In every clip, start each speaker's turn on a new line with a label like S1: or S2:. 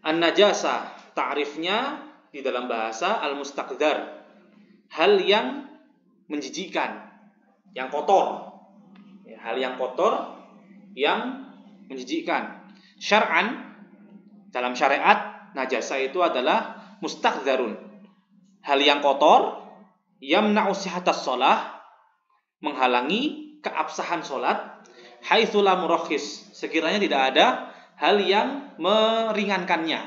S1: An-najasah ta'rifnya di dalam bahasa al-mustaqdzar, hal yang menjijikkan, yang kotor. Ya, hal yang kotor yang menjijikkan. Syar'an, dalam syariat, najasa itu adalah mustaqdzarun, hal yang kotor, yamna'u sihhatas shalah, menghalangi keabsahan salat, haitsu la murakhis, sekiranya tidak ada hal yang meringankannya.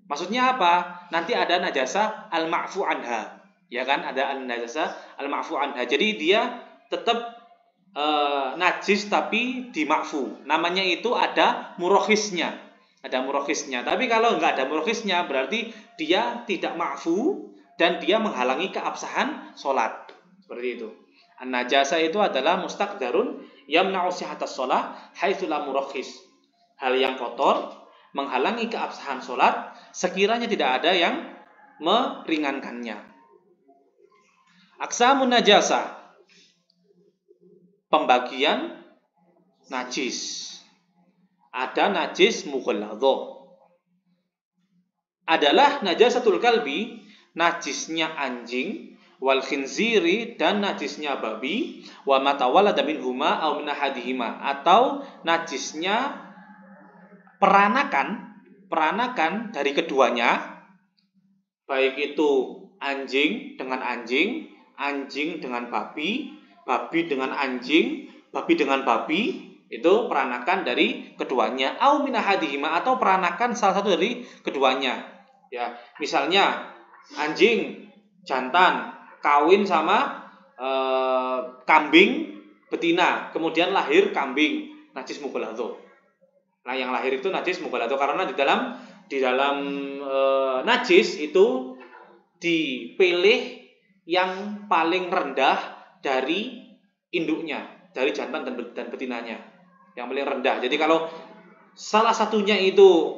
S1: Maksudnya apa? Nanti ada najasa al-ma'fu anha, ya kan? Ada najasa al-ma'fu anha. Jadi dia tetap najis tapi dima'fu. Namanya itu ada murakhisnya. Ada murakhisnya. Tapi kalau nggak ada murakhisnya berarti dia tidak ma'fu dan dia menghalangi keabsahan salat. Seperti itu. An-najasa itu adalah mustaqdarun yamna'u sihhatas shalah haitsu la murakhis. Hal yang kotor menghalangi keabsahan salat sekiranya tidak ada yang meringankannya. Aqsamun najasa, pembagian najis. Ada najis mughalladzah. Adalah najasatul kalbi, najisnya anjing, wal khinziri, dan najisnya babi, wa matawallada minhuma aw min ahadihima, atau najisnya peranakan dari keduanya, baik itu anjing dengan anjing, anjing dengan babi, babi dengan anjing, babi dengan babi, itu peranakan dari keduanya, au min ahadihima, atau peranakan salah satu dari keduanya. Ya, misalnya anjing jantan kawin sama kambing betina, kemudian lahir kambing, najis mughalladzah. Nah, yang lahir itu najis mughalladzah karena di dalam najis itu dipilih yang paling rendah dari induknya, dari jantan dan betinanya, yang paling rendah. Jadi kalau salah satunya itu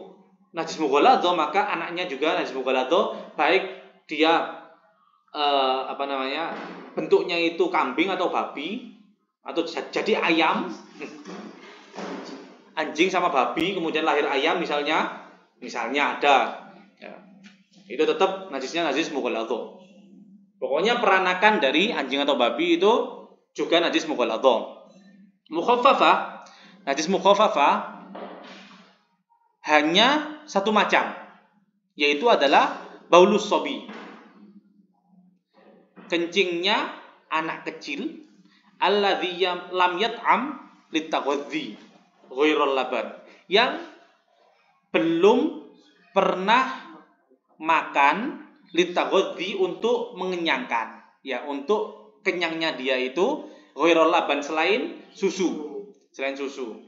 S1: najis mughalladzah, maka anaknya juga najis mughalladzah, baik dia bentuknya itu kambing atau babi atau jadi ayam. Anjing sama babi kemudian lahir ayam misalnya ada, ya, itu tetap najisnya najis mughalladzah. Pokoknya peranakan dari anjing atau babi itu juga najis mughalladzah. Mukhaffafah, najis mukhaffafah hanya satu macam, yaitu adalah baulus sobi, kencingnya anak kecil, alladzi lam yat'am litaghadzi ghairul laban, yang belum pernah makan litaghadzi, untuk mengenyangkan, ya, untuk kenyangnya dia itu ghairul laban, selain susu.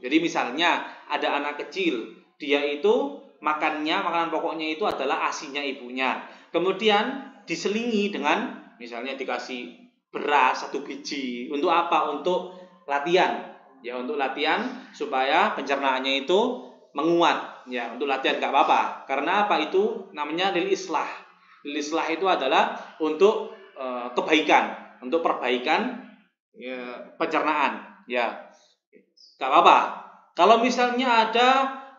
S1: Jadi misalnya ada anak kecil, dia itu makanan pokoknya itu adalah ASI-nya ibunya, kemudian diselingi dengan misalnya dikasih beras 1 biji, untuk apa? Untuk latihan. Ya, untuk latihan supaya pencernaannya itu menguat. Ya, untuk latihan nggak apa-apa. Karena apa? Itu namanya lil islah. Lil islah itu adalah untuk kebaikan, untuk perbaikan pencernaan. Ya, nggak apa-apa. Kalau misalnya ada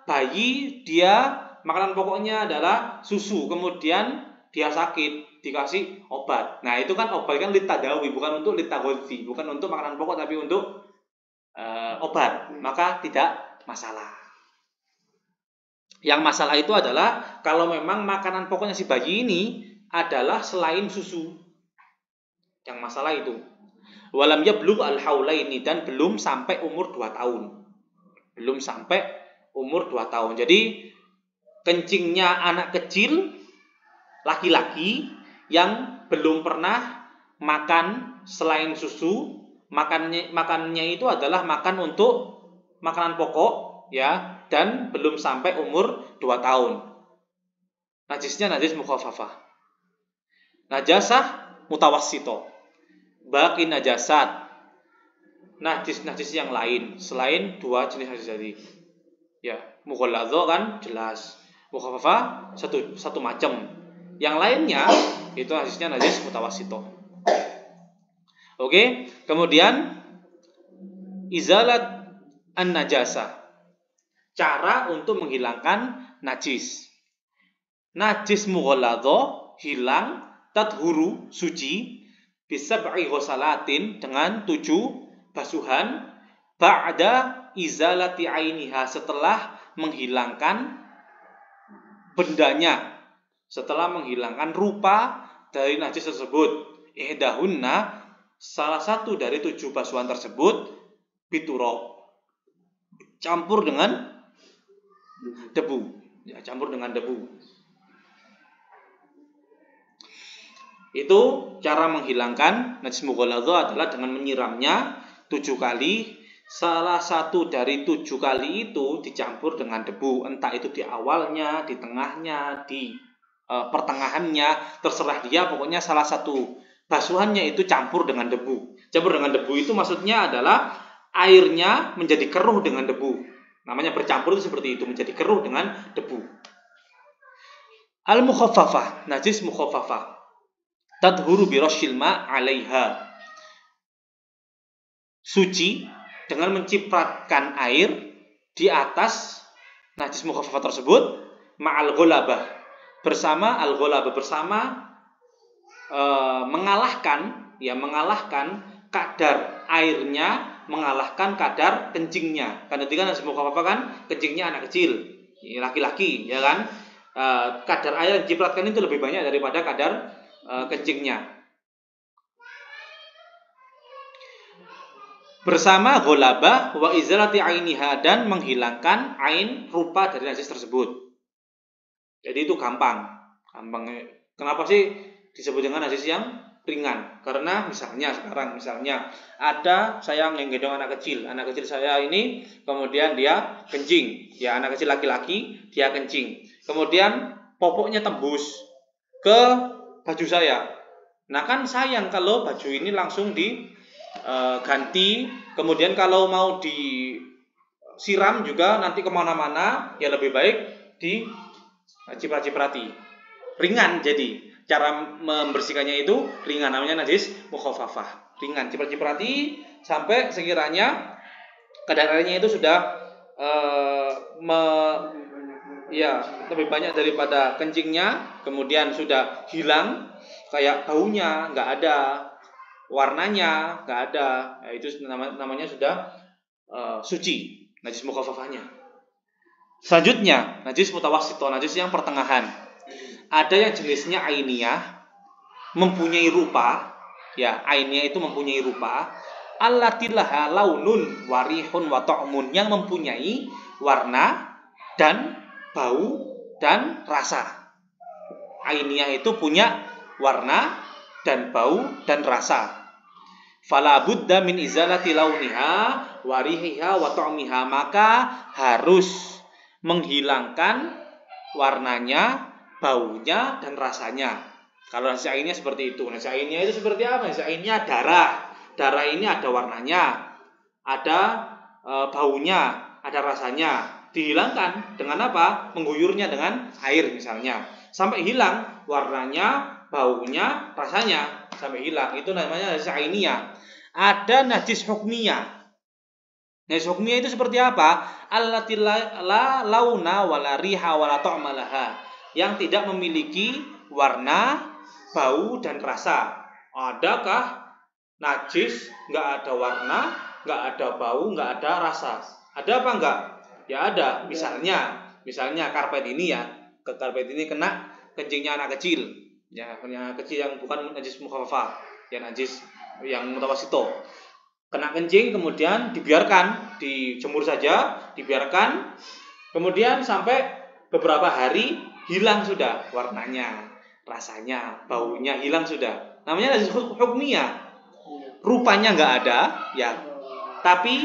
S1: bayi, dia makanan pokoknya adalah susu, kemudian dia sakit, dikasih obat. Nah, itu kan obat kan litadawi, bukan untuk litaghadzi, bukan untuk makanan pokok tapi untuk obat, maka tidak masalah. Yang masalah itu adalah kalau memang makanan pokoknya si bayi ini adalah selain susu. Yang masalah itu. Walam yablugh al-haulaini, dan belum sampai umur 2 tahun. Belum sampai umur 2 tahun. Jadi kencingnya anak kecil laki-laki yang belum pernah makan selain susu, makannya itu adalah makan untuk makanan pokok, ya, dan belum sampai umur 2 tahun. Najisnya najis mukhaffafah. Najasah mutawassito, baqi najasat, najis yang lain selain 2 jenis najis tadi. Ya, mughalladzah kan jelas, mukhaffafah satu macam. Yang lainnya itu najisnya najis mutawassito. Oke, kemudian izalat an-najasah, cara untuk menghilangkan najis. najis mughalladhah hilang, tathuru suci, bisab'i ghusalatin dengan 7 basuhan, ba'da izalati ainiha setelah menghilangkan bendanya, setelah menghilangkan rupa dari najis tersebut. Ihdahunna salah satu dari 7 basuhan tersebut biturab, campur dengan debu. Ya, campur dengan debu. Itu cara menghilangkan najis mughalladhah adalah dengan menyiramnya 7 kali. Salah satu dari 7 kali itu dicampur dengan debu, entah itu di awalnya, di tengahnya, di pertengahannya, terserah dia. Pokoknya salah satu basuhannya itu campur dengan debu. Campur dengan debu itu maksudnya adalah airnya menjadi keruh dengan debu. Namanya bercampur itu seperti itu, menjadi keruh dengan debu. Al-mukhaffafah, najis mukhaffafah. Tadhuru bi rasyil ma 'alaiha. Suci dengan mencipratkan air di atas najis mukhaffafah tersebut, ma'al ghalabah, bersama al-ghalabah, bersama mengalahkan kadar airnya, mengalahkan kadar kencingnya. Karena tadi kan najis mukhaffafah kan kencingnya anak kecil, laki-laki, ya kan? Kadar air yang dicipratkan itu lebih banyak daripada kadar kencingnya. Bersama ghalabah wa izalati ainiha, dan menghilangkan ain rupa dari najis tersebut. Jadi itu gampang. Kenapa sih disebut dengan najis yang ringan? Karena misalnya ada saya nggendong anak kecil saya ini, kemudian dia kencing, ya anak kecil laki-laki, dia kencing, kemudian popoknya tembus ke baju saya. Nah kan sayang kalau baju ini langsung diganti, kemudian kalau mau disiram juga nanti kemana-mana, ya lebih baik diciprat-ciprati. Ringan, jadi cara membersihkannya itu ringan, namanya najis mukhaffafah. Ringan, ciprat-ciprati sampai sekiranya kadar airnya itu sudah lebih banyak daripada kencingnya, kemudian sudah hilang, kayak baunya nggak ada, warnanya nggak ada, itu namanya sudah suci, najis mukhaffafahnya. Selanjutnya najis mutawassithah, najis yang pertengahan. Ada yang jenisnya ainiyah, mempunyai rupa, ya ainiyah itu mempunyai rupa, allatilaha launun warihun wa ta'mun, yang mempunyai warna dan bau dan rasa. Ainiyah itu punya warna dan bau dan rasa. Fala budda min izalati launiha warihiha wa ta'miha, maka harus menghilangkan warnanya, baunya dan rasanya. Kalau nasi ainiyah seperti itu. Nasi ainiyah itu seperti apa? Nasi ainiyah darah. Darah ini ada warnanya, ada baunya, ada rasanya. Dihilangkan dengan apa? Mengguyurnya dengan air misalnya, sampai hilang warnanya, baunya, rasanya, sampai hilang. Itu namanya najis ainiyah. Ada najis hukmiyah. Najis hukmiyah itu seperti apa? Allati la launa wala riha wala ta'ma laha, yang tidak memiliki warna, bau dan rasa. Adakah najis nggak ada warna, nggak ada bau, nggak ada rasa? Ada apa enggak? Ya ada. Misalnya karpet ini, ya, karpet ini kena kencingnya anak kecil, ya, anak kecil yang bukan najis mukhaffafah, ya najis yang mutawassithah. Kena kencing, kemudian dibiarkan, dijemur saja, dibiarkan, kemudian sampai beberapa hari hilang sudah warnanya, rasanya, baunya hilang sudah. Namanya najis hukmiyah. Rupanya nggak ada, ya, tapi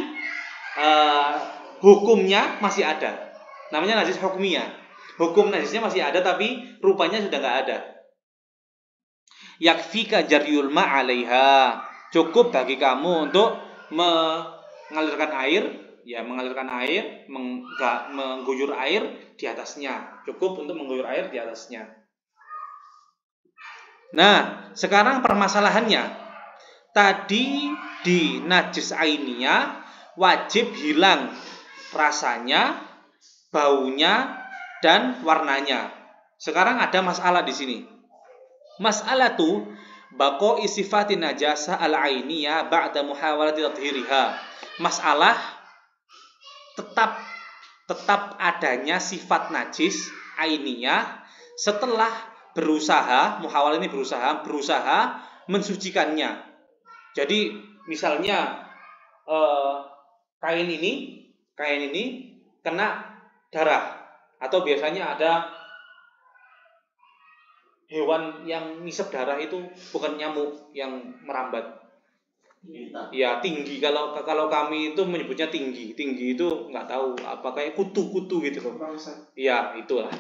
S1: hukumnya masih ada. Namanya najis hukmiyah. Hukum najisnya masih ada, tapi rupanya sudah nggak ada. Yakfika jaryul ma 'alaiha, cukup bagi kamu untuk mengalirkan air, ya, mengguyur air di atasnya. Cukup untuk mengguyur air di atasnya. Nah, sekarang permasalahannya, tadi di najis ainiyah wajib hilang rasanya, baunya dan warnanya. Sekarang ada masalah di sini. Masalah tuh baqa'i sifatin najasah al-ainiyah ba'da muhawalati tathhiriha. Masalah tetap adanya sifat najis ainiyah setelah berusaha, muhawal ini berusaha mensucikannya. Jadi misalnya kain ini kena darah, atau biasanya ada hewan yang ngisep darah, itu bukan nyamuk yang merambat. Ya tinggi, kalau kami itu menyebutnya tinggi itu nggak tahu apa, kayak kutu gitu loh. Iya itulah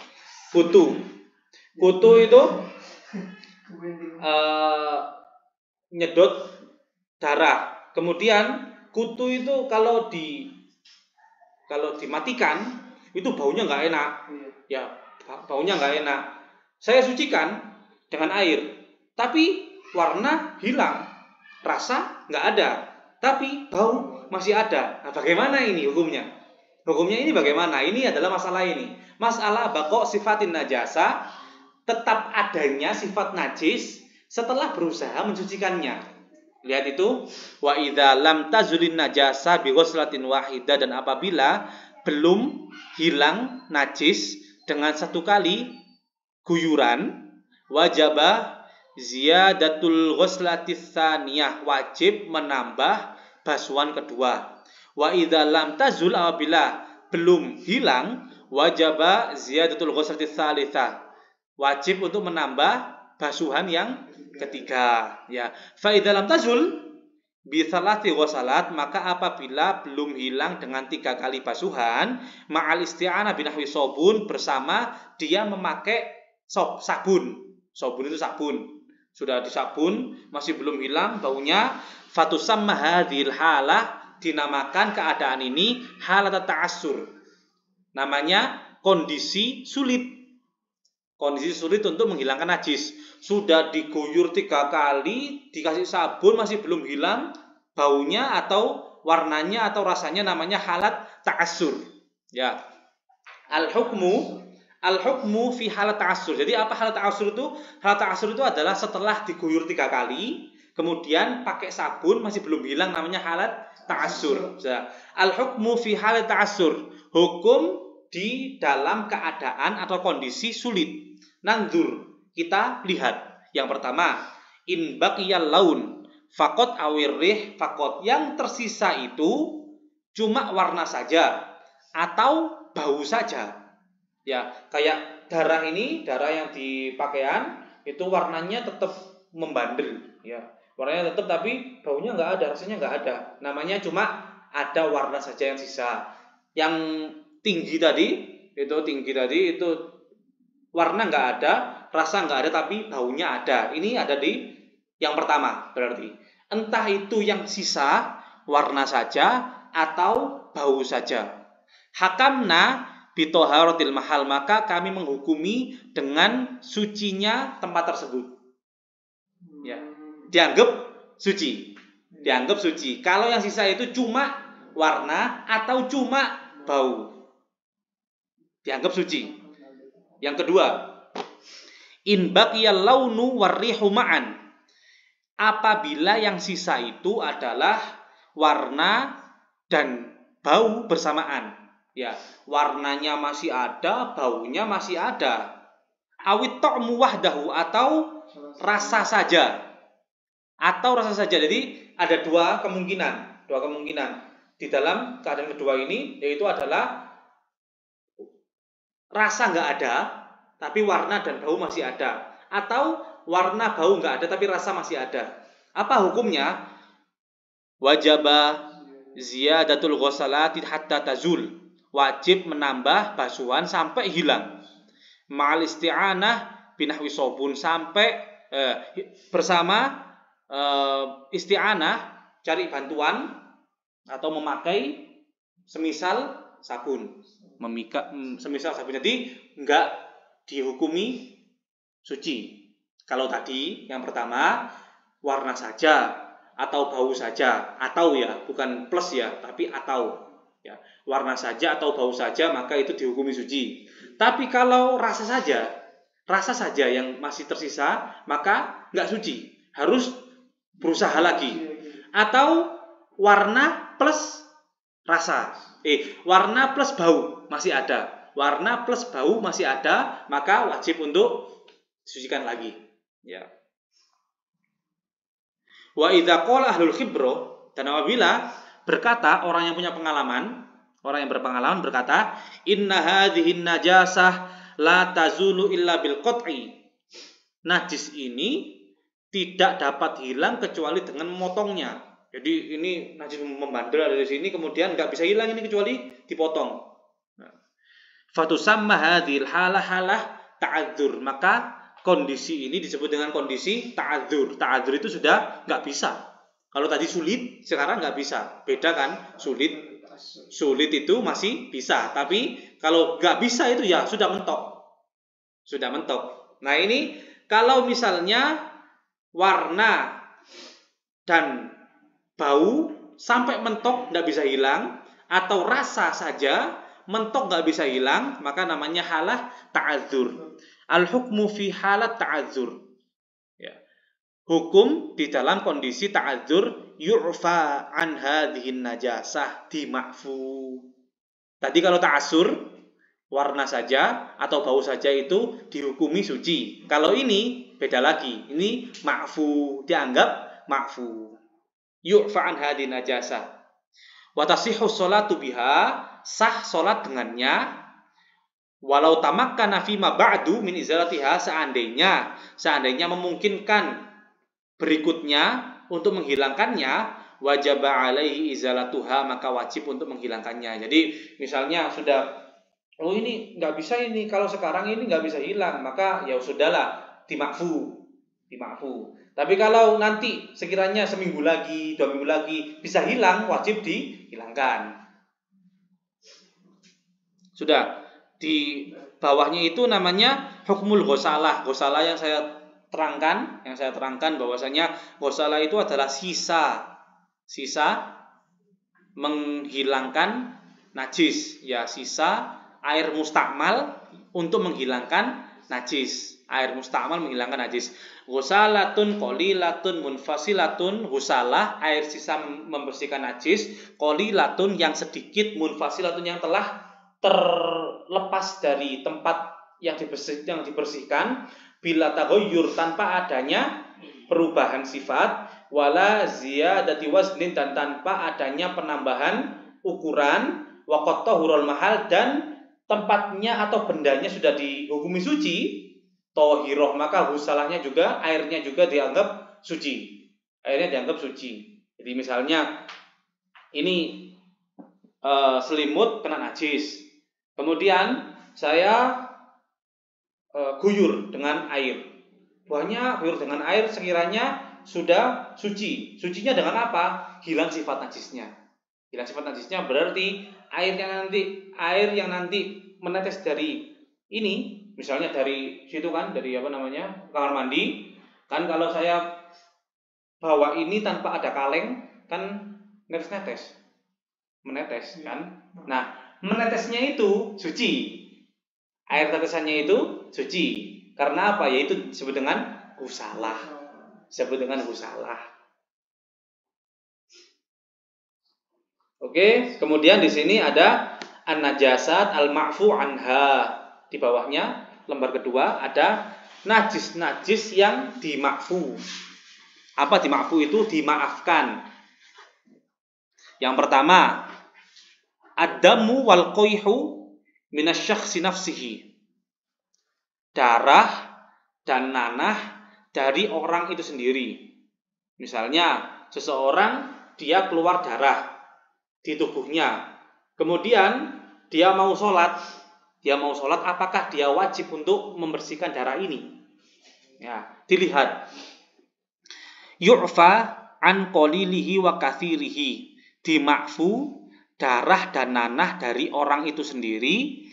S1: kutu itu nyedot darah. Kemudian kutu itu kalau dimatikan itu baunya nggak enak. Ya baunya nggak enak. Saya sucikan dengan air, tapi warna hilang, rasa nggak ada, tapi bau masih ada. Nah, bagaimana ini hukumnya? Hukumnya ini bagaimana? Ini adalah masalah ini. Masalah baqo' sifatin najasa, tetap adanya sifat najis setelah berusaha mensucikannya. Lihat itu, wa idza lam tazulin najasa bi ghuslatin wahidah, dan apabila belum hilang najis dengan satu kali guyuran, wajibah ziyadatul ghuslatis tsaniyah, wajib menambah basuhan kedua. Wa idza lam tazul, apabila belum hilang, wajibah ziyadatul ghuslatis tsalitsah, wajib untuk menambah basuhan yang ketiga. Ya, fa idza lam tazul bi salati ghusalat, maka apabila belum hilang dengan 3 kali basuhan, ma'al isti'anah binahwi sobun, bersama dia memakai sabun itu sabun, sudah disabun masih belum hilang baunya, fatusamma hadhil halah, dinamakan keadaan ini halat ta'assur, namanya kondisi sulit untuk menghilangkan najis. Sudah diguyur 3 kali, dikasih sabun masih belum hilang baunya atau warnanya atau rasanya, namanya halat ta'assur. Ya, Al-hukmu fi halat ta'assur. Jadi apa halat ta'assur itu? Halat ta'assur itu adalah setelah diguyur 3 kali, kemudian pakai sabun masih belum hilang, namanya halat ta'assur. Al-hukmu fi halat ta'assur, hukum di dalam keadaan atau kondisi sulit. Nanzur, kita lihat. Yang pertama, in baqiyal laun faqat awirrih faqat, yang tersisa itu cuma warna saja atau bau saja. Ya, kayak darah ini, darah yang di pakaian itu warnanya tetap membandel, ya. Warnanya tetap tapi baunya nggak ada, rasanya nggak ada. Namanya cuma ada warna saja yang sisa. Yang tinggi tadi itu warna nggak ada, rasa nggak ada, tapi baunya ada. Ini ada di yang pertama, berarti entah itu yang sisa warna saja atau bau saja. Hakamna bitoharotil mahal, maka kami menghukumi dengan sucinya tempat tersebut. Ya, dianggap suci. Kalau yang sisa itu cuma warna atau cuma bau, dianggap suci. Yang kedua, in baqiyal launu warrihu ma'an, apabila yang sisa itu adalah warna dan bau bersamaan. Ya, warnanya masih ada, baunya masih ada. Awit ta'mu wahdahu, atau rasa saja. Jadi ada dua kemungkinan. Di dalam keadaan kedua ini, yaitu adalah rasa nggak ada, tapi warna dan bau masih ada. Atau warna bau nggak ada, tapi rasa masih ada. Apa hukumnya? Wajaba ziyadatul ghusalati hatta tazul, wajib menambah basuhan sampai hilang. Ma'al isti'anah binahwi sobun, sampai bersama isti'anah, cari bantuan atau memakai semisal sabun. Semisal sabun, jadi enggak dihukumi suci. Kalau tadi yang pertama warna saja atau bau saja, atau ya, bukan plus ya, tapi atau ya, warna saja atau bau saja, maka itu dihukumi suci. Tapi kalau rasa saja rasa saja yang masih tersisa, maka nggak suci. Harus berusaha lagi. Atau warna plus rasa. Warna plus bau masih ada. Warna plus bau masih ada, maka wajib untuk disucikan lagi. Ya. Wa idza qala ahlul khibro, dan apabila berkata orang yang punya pengalaman, orang yang berpengalaman berkata, inna hadhihi najasah la tazulu illa bil qat'i. Najis ini tidak dapat hilang kecuali dengan memotongnya. Jadi ini najis membandel dari sini, kemudian nggak bisa hilang ini kecuali dipotong. Fatusamma hadhil halah ta'adzur. Maka kondisi ini disebut dengan kondisi ta'adzur. Ta'adzur itu sudah nggak bisa. Kalau tadi sulit, sekarang nggak bisa. Beda kan? Sulit itu masih bisa. Tapi kalau nggak bisa itu ya sudah mentok. Sudah mentok. Nah ini kalau misalnya warna dan bau sampai mentok nggak bisa hilang, atau rasa saja mentok nggak bisa hilang, maka namanya halah ta'adzur. Al-hukmu fi halat ta'adzur. Ya. Hukum di dalam kondisi ta'adzur, yu'fa an hadhihin najasah, dima'fu. Tadi kalau ta'adzur, warna saja atau bau saja itu dihukumi suci. Kalau ini beda lagi. Ini ma'fu, dianggap ma'fu. Yu'fa an hadhihin najasah. Wa tasihhu sholatu biha, sah sholat dengannya. Walau tamakkana fima ba'du min izalatiha, seandainya memungkinkan berikutnya untuk menghilangkannya, wajib alaihi izalatuha, maka wajib untuk menghilangkannya. Jadi misalnya sudah, oh ini nggak bisa ini, kalau sekarang ini nggak bisa hilang, maka ya sudahlah, dimakfu. Tapi kalau nanti sekiranya seminggu lagi, 2 minggu lagi bisa hilang, wajib dihilangkan. Sudah. Di bawahnya itu namanya hukmul ghusalah. Ghusalah yang saya terangkan bahwasanya ghusalah itu adalah sisa menghilangkan najis, ya, sisa air mustakmal untuk menghilangkan najis. Air mustakmal menghilangkan najis. Ghusalatun qalilatun munfasilatun, ghusalah air sisa membersihkan najis, qalilatun yang sedikit, munfasilatun yang telah terlepas dari tempat yang dibersihkan, bila taghayyur, tanpa adanya perubahan sifat, wala ziyadati waznin, dan tanpa adanya penambahan ukuran, wa qad tahurul mahal, dan tempatnya atau bendanya sudah dihukumi suci, tohiroh, maka husalahnya juga, airnya juga dianggap suci. Jadi misalnya ini selimut kena najis, kemudian saya guyur dengan air. Buahnya guyur dengan air sekiranya sudah suci. Sucinya dengan apa? Hilang sifat najisnya. Berarti air yang nanti menetes dari ini, misalnya dari situ kan, dari kamar mandi. Kan kalau saya bawa ini tanpa ada kaleng, kan netes menetes kan. Nah, menetesnya itu suci. Air tetesannya itu suci. Karena apa? Yaitu disebut dengan ghusalah. Oke, kemudian di sini ada an-najasat al-ma'fu anha. Di bawahnya lembar kedua ada najis-najis yang dima'fu. Apa dima'fu itu? Dimaafkan. Yang pertama, ad-damu wal qayhu minasyakhsi nafsihi. Darah dan nanah dari orang itu sendiri. Misalnya, seseorang dia keluar darah di tubuhnya. Kemudian dia mau sholat, apakah dia wajib untuk membersihkan darah ini? Ya, dilihat. Yu'fa an qalilihi wa katsirihi. Dimakfu darah dan nanah dari orang itu sendiri,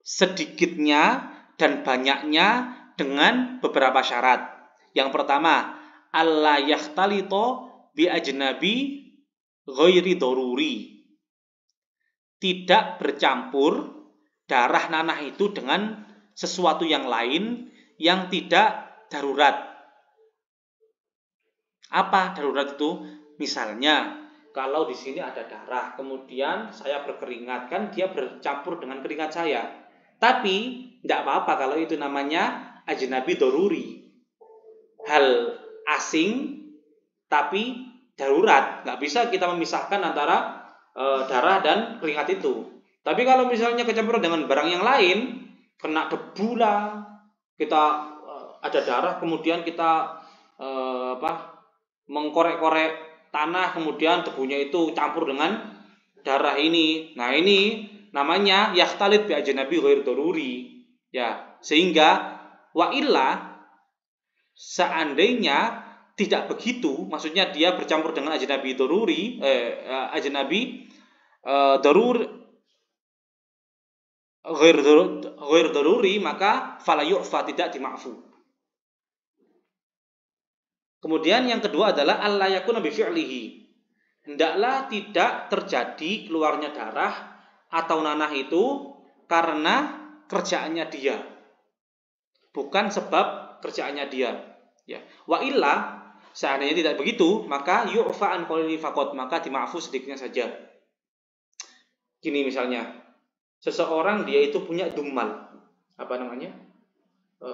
S1: sedikitnya dan banyaknya, dengan beberapa syarat. Yang pertama, alla yakhtalito bi ajnabi ghairi daruri. Tidak bercampur darah nanah itu dengan sesuatu yang lain yang tidak darurat. Apa darurat itu? Misalnya, kalau di sini ada darah, kemudian saya berkeringat, kan dia bercampur dengan keringat saya. Tapi tidak apa-apa kalau itu namanya ajnabi doruri, hal asing tapi darurat. Nggak bisa kita memisahkan antara darah dan keringat itu. Tapi kalau misalnya kecampuran dengan barang yang lain, kena debu lah, kita ada darah, kemudian kita mengkorek-korek tanah, kemudian debunya itu campur dengan darah ini. Nah, ini namanya yahtalit bi ajnabi ghair daruri. Ya, sehingga wa illa, seandainya tidak begitu, maksudnya dia bercampur dengan ajnabi daruri, darur ghair daruri, maka fala yu'fa, tidak dimafu. Kemudian yang kedua adalah alla yakuna bi fi'lihi. Hendaklah tidak terjadi keluarnya darah atau nanah itu karena kerjaannya dia, bukan sebab kerjaannya dia. Ya. Wa illa, seandainya tidak begitu, maka yu'fa an qawli faqat, maka dimaafu sedikitnya saja. Gini misalnya, seseorang dia itu punya dumal,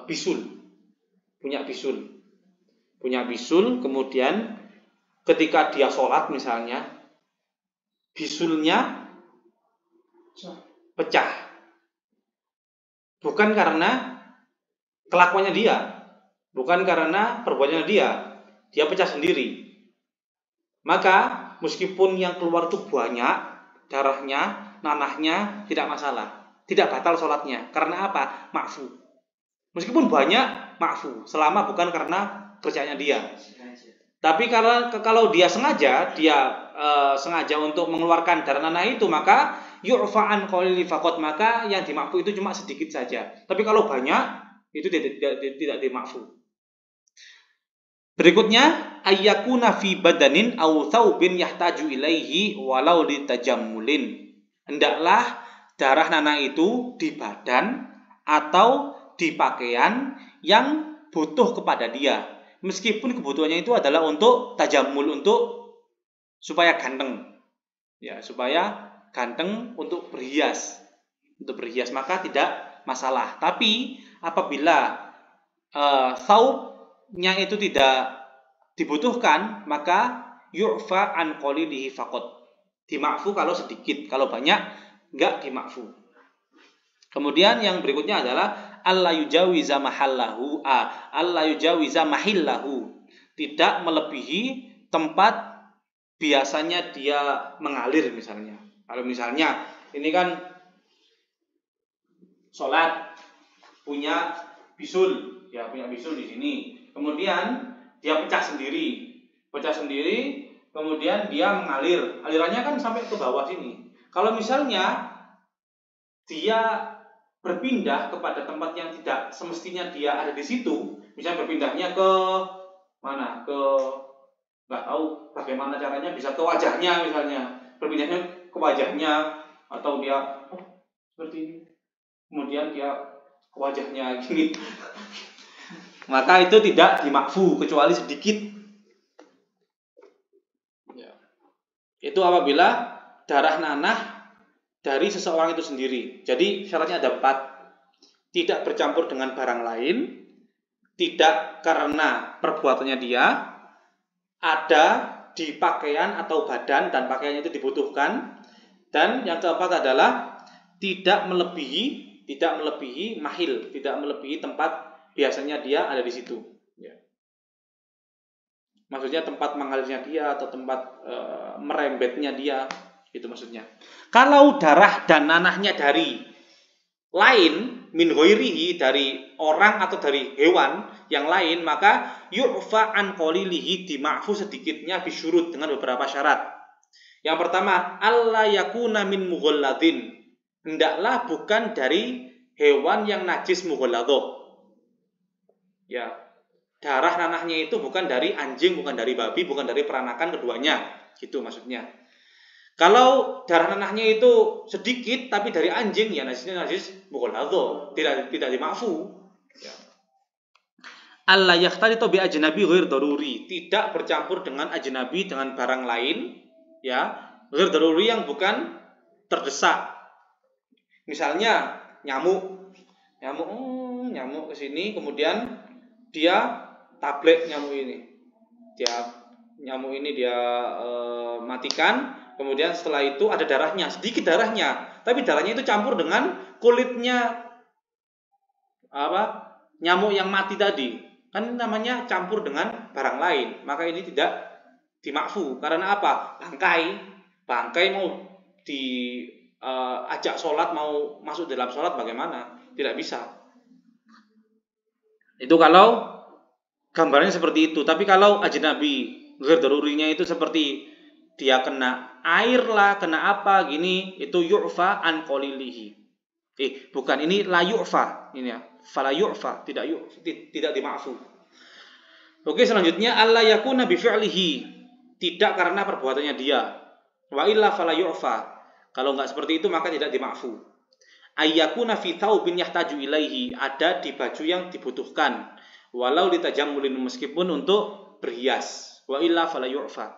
S1: bisul, punya bisul, kemudian ketika dia sholat misalnya, bisulnya pecah, bukan karena kelakuannya dia, bukan karena perbuatannya dia pecah sendiri. Maka meskipun yang keluar itu banyak darahnya, nanahnya, tidak masalah, tidak batal sholatnya. Karena apa? Ma'fu. Meskipun banyak, ma'fu, selama bukan karena kerjanya dia. Tapi kalau dia sengaja, sengaja untuk mengeluarkan darah nanah itu, maka yu'fa'an qawli faqat, maka yang dima'fu itu cuma sedikit saja. Tapi kalau banyak, itu tidak dima'fu. Berikutnya, ayyakuna fi badanin aw thawbin yahtaju ilaihi walau litajammulin. Hendaklah darah nanah itu di badan atau di pakaian yang butuh kepada dia, meskipun kebutuhannya itu adalah untuk tajamul, untuk supaya ganteng. Ya, supaya ganteng, untuk berhias. Maka tidak masalah. Tapi apabila thawbnya itu tidak dibutuhkan, maka yu'fa an qalilihi faqat. Dima'fu kalau sedikit, kalau banyak enggak dima'fu. Kemudian yang berikutnya adalah alla yujawiza mahillahu, tidak melebihi tempat biasanya dia mengalir misalnya. Kalau misalnya ini kan sholat, punya bisul di sini, kemudian dia pecah sendiri, kemudian dia mengalir, alirannya kan sampai ke bawah sini. Kalau misalnya dia berpindah kepada tempat yang tidak semestinya dia ada di situ, misalnya berpindahnya ke mana, nggak tahu bagaimana caranya, bisa ke wajahnya misalnya, berpindahnya ke wajahnya, atau dia seperti ini, kemudian dia ke wajahnya gini, maka itu tidak dimakfu kecuali sedikit. Ya. Itu apabila darah nanah dari seseorang itu sendiri. Jadi syaratnya ada 4. Tidak bercampur dengan barang lain, tidak karena perbuatannya dia, ada di pakaian atau badan dan pakaiannya itu dibutuhkan, dan yang keempat adalah tidak melebihi mahil, tidak melebihi tempat biasanya dia ada di situ. Ya. Maksudnya tempat mengalirnya dia atau tempat merembetnya dia, itu maksudnya. Kalau darah dan nanahnya dari lain, min ghairihi, dari orang atau dari hewan yang lain, maka yu'fa an qalilihi, dima'fu sedikitnya bisyurut, dengan beberapa syarat. Yang pertama, alla yakuna min mughalladin, hendaklah bukan dari hewan yang najis mughalladhah. Ya, darah nanahnya itu bukan dari anjing, bukan dari babi, bukan dari peranakan keduanya, gitu maksudnya. Kalau darah nanahnya itu sedikit tapi dari anjing, ya najisnya najis mughalladh, tidak dimakfu. Ya. Allah yakhtalitu bi ajnabi ghair daruri, tidak bercampur dengan ajnabi dengan barang lain, ya, ghair daruri yang bukan terdesak. Misalnya nyamuk ke sini, kemudian dia tablet nyamuk ini. Dia matikan, kemudian setelah itu ada darahnya, sedikit darahnya, tapi darahnya itu campur dengan kulitnya nyamuk yang mati tadi. Kan namanya campur dengan barang lain, maka ini tidak dimakfu. Karena apa? Bangkai mau diajak sholat, mau masuk dalam sholat bagaimana? Tidak bisa. Itu kalau gambarnya seperti itu. Tapi kalau ajnabi ghair darurinya itu seperti dia kena air lah, kena apa gini, itu yu'fa an qalilihi. Bukan, ini la yu'fa, ini ya. Fala yu'fa, tidak dimakfu. Oke, selanjutnya alla yakuna bi fi'lihi, tidak karena perbuatannya dia. Wa illa fala yu'fa. Kalau enggak seperti itu maka tidak dimakfu. Ayyakuna fi thawbin yahtaju ilaihi, ada di baju yang dibutuhkan. Walau litajammulin, meskipun untuk berhias. Wa illa fala yu'fa.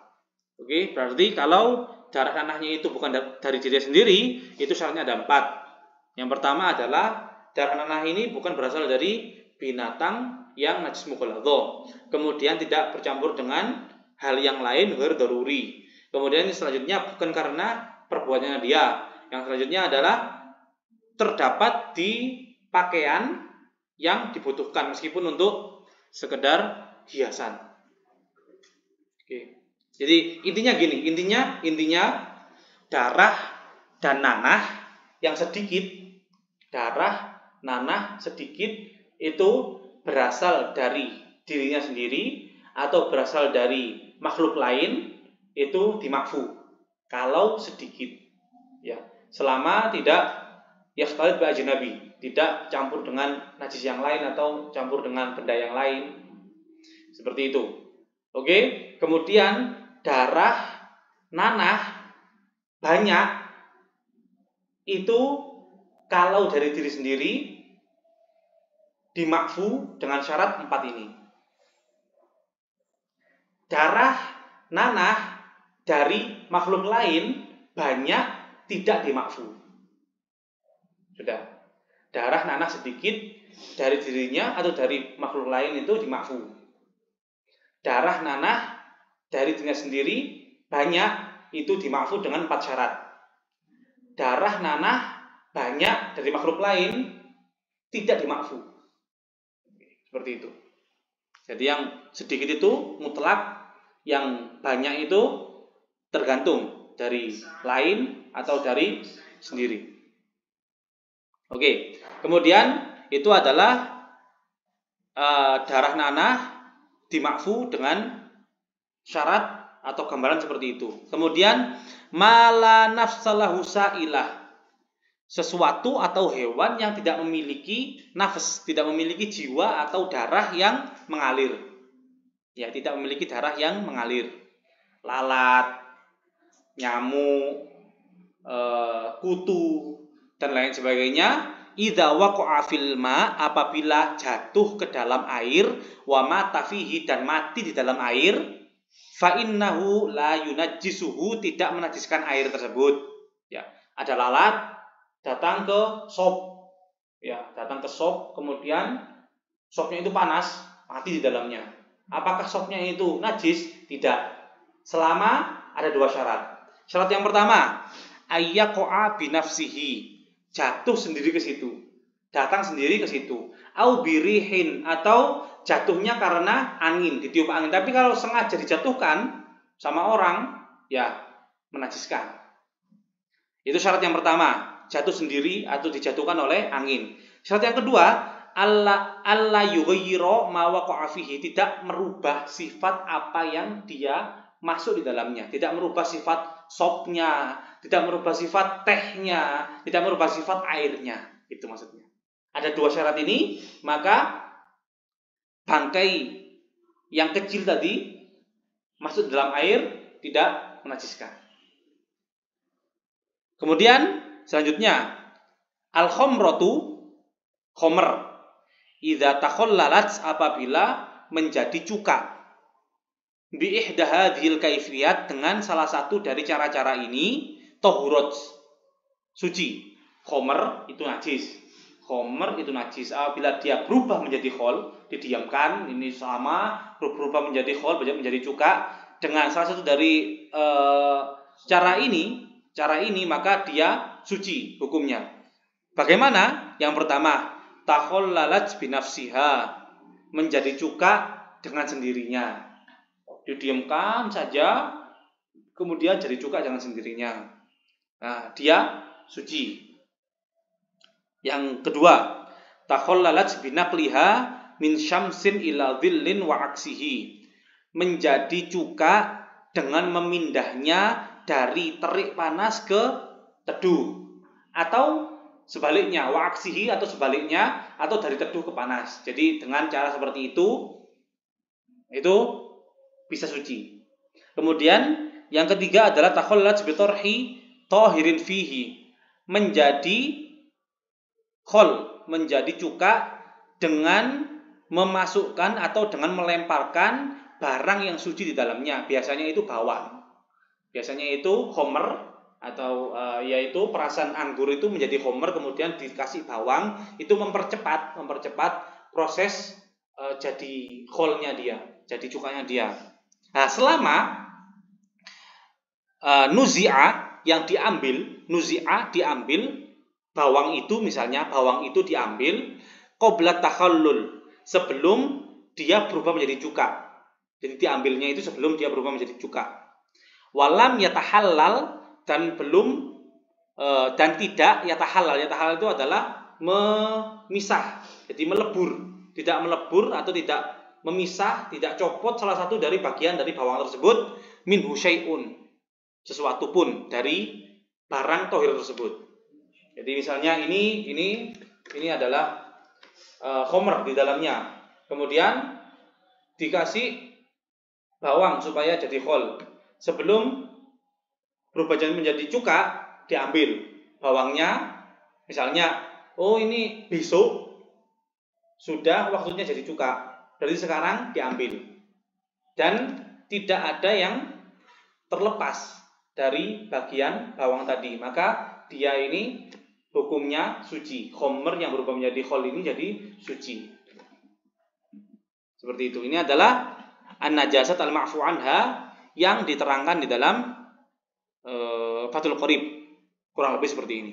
S1: Oke, berarti kalau darah nanahnya itu bukan dari diri sendiri, itu syaratnya ada 4. Yang pertama adalah darah nanah ini bukan berasal dari binatang yang najis mughalladh. Kemudian tidak bercampur dengan hal yang lain ghair daruri. Kemudian selanjutnya bukan karena perbuatannya dia. Yang selanjutnya adalah terdapat di pakaian yang dibutuhkan meskipun untuk sekedar hiasan. Oke. Jadi intinya gini, intinya darah dan nanah yang sedikit, itu berasal dari dirinya sendiri atau berasal dari makhluk lain, itu dimakfu kalau sedikit, ya, selama tidak yakhtalit bi ajnabi, tidak campur dengan najis yang lain atau campur dengan benda yang lain, seperti itu. Oke, kemudian darah nanah banyak itu kalau dari diri sendiri dimakfu dengan syarat 4 ini. Darah nanah dari makhluk lain banyak tidak dimakfu. Sudah. Darah nanah sedikit dari dirinya atau dari makhluk lain itu dimakfu. Darah nanah dari dirinya sendiri banyak itu dimakfu dengan 4 syarat. Darah nanah banyak dari makhluk lain tidak dimakfu. Seperti itu. Jadi yang sedikit itu mutlak, yang banyak itu tergantung dari lain atau dari sendiri. Oke. Kemudian itu adalah darah nanah dimakfu dengan syarat atau gambaran seperti itu. Kemudian mala nafsalahu sa'ilah, sesuatu atau hewan yang tidak memiliki nafas, tidak memiliki jiwa atau darah yang mengalir. Ya, tidak memiliki darah yang mengalir. Lalat, nyamuk, kutu dan lain sebagainya. Idza waqa'a fil ma, apabila jatuh ke dalam air, wa mata fihi, dan mati di dalam air, fa innahu la yunajjisuhu, tidak menajiskan air tersebut. Ya, ada lalat datang ke sop. Ya, datang ke sop, kemudian sopnya itu panas, mati di dalamnya. Apakah sopnya itu najis? Tidak. Selama ada 2 syarat. Syarat yang pertama, ayyaqa'a binafsihi, jatuh sendiri ke situ, datang sendiri ke situ. Au birihin, atau jatuhnya karena angin, ditiup angin. Tapi kalau sengaja dijatuhkan sama orang, ya menajiskan. Itu syarat yang pertama, jatuh sendiri atau dijatuhkan oleh angin. Syarat yang kedua, alla yughayyiru ma waqa'a fihi, tidak merubah sifat apa yang dia masuk di dalamnya, tidak merubah sifat sopnya, tidak merubah sifat tehnya, tidak merubah sifat airnya. Itu maksudnya. Ada 2 syarat ini, maka bangkai yang kecil tadi masuk dalam air tidak menajiskan. Kemudian selanjutnya al-khamratu, khomer, idza takhallalat, apabila menjadi cuka, bi ihda hadhil kaifiyat, dengan salah satu dari cara-cara ini, tahurat, suci. Khomer itu najis. Khomer itu najis. Apabila dia berubah menjadi khol, didiamkan, ini sama, berubah menjadi khol, menjadi cuka, dengan salah satu dari cara ini, maka dia suci hukumnya. Bagaimana? Yang pertama, takhallalat binafsiha, menjadi cuka dengan sendirinya. Didiamkan saja, kemudian jadi cuka dengan sendirinya. Nah, dia suci. Yang kedua, takhallalat binaqliha min syamsin ila dhillin wa aksihi, menjadi cuka dengan memindahnya dari terik panas ke teduh, atau sebaliknya, wa aksihi, atau sebaliknya, atau dari teduh ke panas. Jadi dengan cara seperti itu bisa suci. Kemudian yang ketiga adalah takhallalat bi tarhi tahirin fihi, menjadi khol, menjadi cuka dengan memasukkan atau dengan melemparkan barang yang suci di dalamnya. Biasanya itu bawang. Biasanya itu khomer, atau yaitu perasan anggur itu menjadi khomer, kemudian dikasih bawang, itu mempercepat proses jadi kholnya dia, jadi cukanya dia. Nah, selama nuzi'a diambil bawang itu, misalnya bawang itu diambil qabla takhallul, sebelum dia berubah menjadi cuka. Jadi diambilnya itu sebelum dia berubah menjadi cuka. Walam yatahallal, dan belum dan tidak yatahallal. Yatahallal itu adalah memisah. Jadi melebur, tidak melebur atau tidak memisah, tidak copot salah satu dari bagian dari bawang tersebut, minhu syai'un, sesuatu pun dari barang tohir tersebut. Jadi misalnya ini adalah khomer di dalamnya, kemudian dikasih bawang supaya jadi khol. Sebelum berubah menjadi cuka, diambil bawangnya, misalnya, oh ini besok sudah waktunya jadi cuka, dari sekarang diambil, dan tidak ada yang terlepas dari bagian bawang tadi, maka dia ini hukumnya suci. Khomer yang berubah menjadi khol ini jadi suci. Seperti itu. Ini adalah an-najasat al-ma'fu anha yang diterangkan di dalam Fathul Qorib, kurang lebih seperti ini.